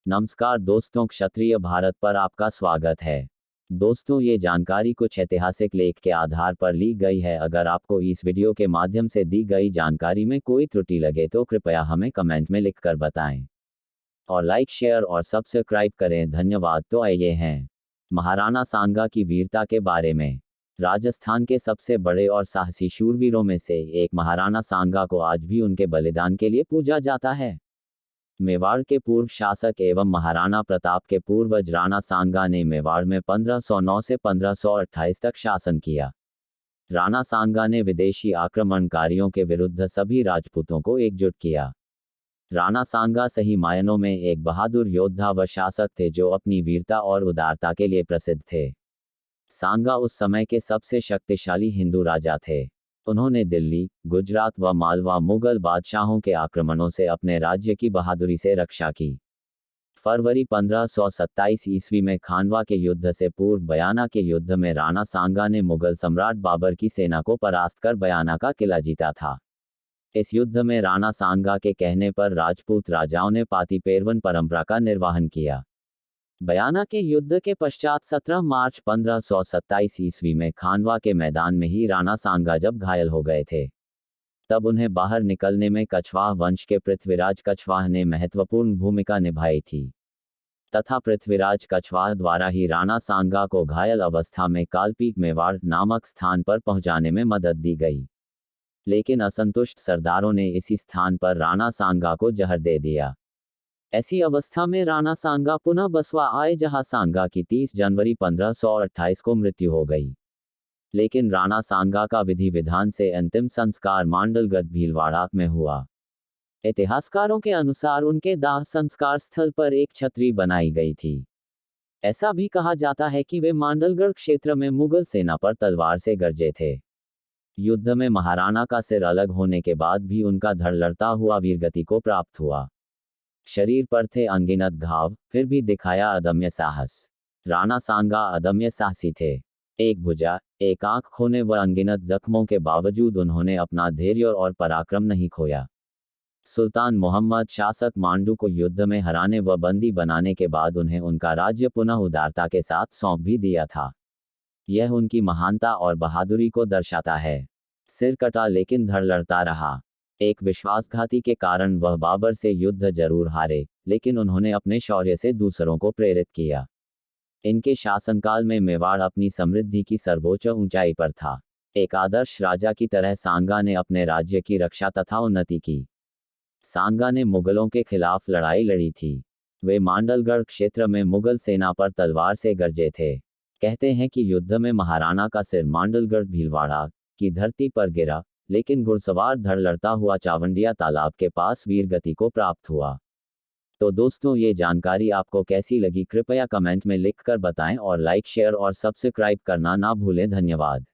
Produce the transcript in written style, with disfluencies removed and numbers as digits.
नमस्कार दोस्तों, क्षत्रिय भारत पर आपका स्वागत है। दोस्तों, ये जानकारी कुछ ऐतिहासिक लेख के आधार पर ली गई है। अगर आपको इस वीडियो के माध्यम से दी गई जानकारी में कोई त्रुटि लगे तो कृपया हमें कमेंट में लिखकर बताएं और लाइक, शेयर और सब्सक्राइब करें। धन्यवाद। तो आइए हैं महाराणा सांगा की वीरता के बारे में। राजस्थान के सबसे बड़े और साहसी शूरवीरों में से एक महाराणा सांगा को आज भी उनके बलिदान के लिए पूजा जाता है। मेवाड़ के पूर्व शासक एवं महाराणा प्रताप के पूर्वज राणा सांगा ने मेवाड़ में 1509 से 1528 तक शासन किया। राणा सांगा ने विदेशी आक्रमणकारियों के विरुद्ध सभी राजपूतों को एकजुट किया। राणा सांगा सही मायनों में एक बहादुर योद्धा व शासक थे जो अपनी वीरता और उदारता के लिए प्रसिद्ध थे। सांगा उस समय के सबसे शक्तिशाली हिंदू राजा थे। उन्होंने दिल्ली, गुजरात व मालवा मुगल बादशाहों के आक्रमणों से अपने राज्य की बहादुरी से रक्षा की। फरवरी 1527 ईस्वी में खानवा के युद्ध से पूर्व बयाना के युद्ध में राणा सांगा ने मुगल सम्राट बाबर की सेना को परास्त कर बयाना का किला जीता था। इस युद्ध में राणा सांगा के कहने पर राजपूत राजाओं ने पातीपेरवन परंपरा का निर्वहन किया। बयाना के युद्ध के पश्चात 17 मार्च 1527 ईस्वी में खानवा के मैदान में ही राणा सांगा जब घायल हो गए थे, तब उन्हें बाहर निकलने में कछवाह वंश के पृथ्वीराज कछवाह ने महत्वपूर्ण भूमिका निभाई थी तथा पृथ्वीराज कछवाह द्वारा ही राणा सांगा को घायल अवस्था में कालपीक मेवाड़ नामक स्थान पर पहुंचाने में मदद दी गई। लेकिन असंतुष्ट सरदारों ने इसी स्थान पर राणा सांगा को जहर दे दिया। ऐसी अवस्था में राणा सांगा पुनः बसवा आए, जहां सांगा की 30 जनवरी 1528 को मृत्यु हो गई। लेकिन राणा सांगा का विधि विधान से अंतिम संस्कार मांडलगढ़ भीलवाड़ा में हुआ। इतिहासकारों के अनुसार उनके दाह संस्कार स्थल पर एक छतरी बनाई गई थी। ऐसा भी कहा जाता है कि वे मांडलगढ़ क्षेत्र में मुगल सेना पर तलवार से गरजे थे। युद्ध में महाराणा का सिर अलग होने के बाद भी उनका धड़ लड़ता हुआ वीरगति को प्राप्त हुआ। शरीर पर थे अनगिनत घाव, फिर भी दिखाया अदम्य साहस। राणा सांगा अदम्य साहसी थे। एक भुजा, एक आंख खोने व अनगिनत जख्मों के बावजूद उन्होंने अपना धैर्य और पराक्रम नहीं खोया। सुल्तान मोहम्मद शासक मांडू को युद्ध में हराने व बंदी बनाने के बाद उन्हें उनका राज्य पुनः उदारता के साथ सौंप भी दिया था। यह उनकी महानता और बहादुरी को दर्शाता है। सिर कटा लेकिन धड़ लड़ता रहा। एक विश्वासघाती के कारण वह बाबर से युद्ध जरूर हारे, लेकिन उन्होंने अपने शौर्य से दूसरों को प्रेरित किया। इनके शासनकाल में मेवाड़ अपनी समृद्धि की सर्वोच्च ऊंचाई पर था। एक आदर्श राजा की तरह सांगा ने अपने राज्य की रक्षा तथा उन्नति की। सांगा ने मुगलों के खिलाफ लड़ाई लड़ी थी। वे मांडलगढ़ क्षेत्र में मुगल सेना पर तलवार से गरजे थे। कहते हैं कि युद्ध में महाराणा का सिर मांडलगढ़ भीलवाड़ा की धरती पर गिरा, लेकिन घुड़सवार धड़ लड़ता हुआ चावंडिया तालाब के पास वीरगति को प्राप्त हुआ। तो दोस्तों, ये जानकारी आपको कैसी लगी कृपया कमेंट में लिखकर बताएं और लाइक, शेयर और सब्सक्राइब करना ना भूलें। धन्यवाद।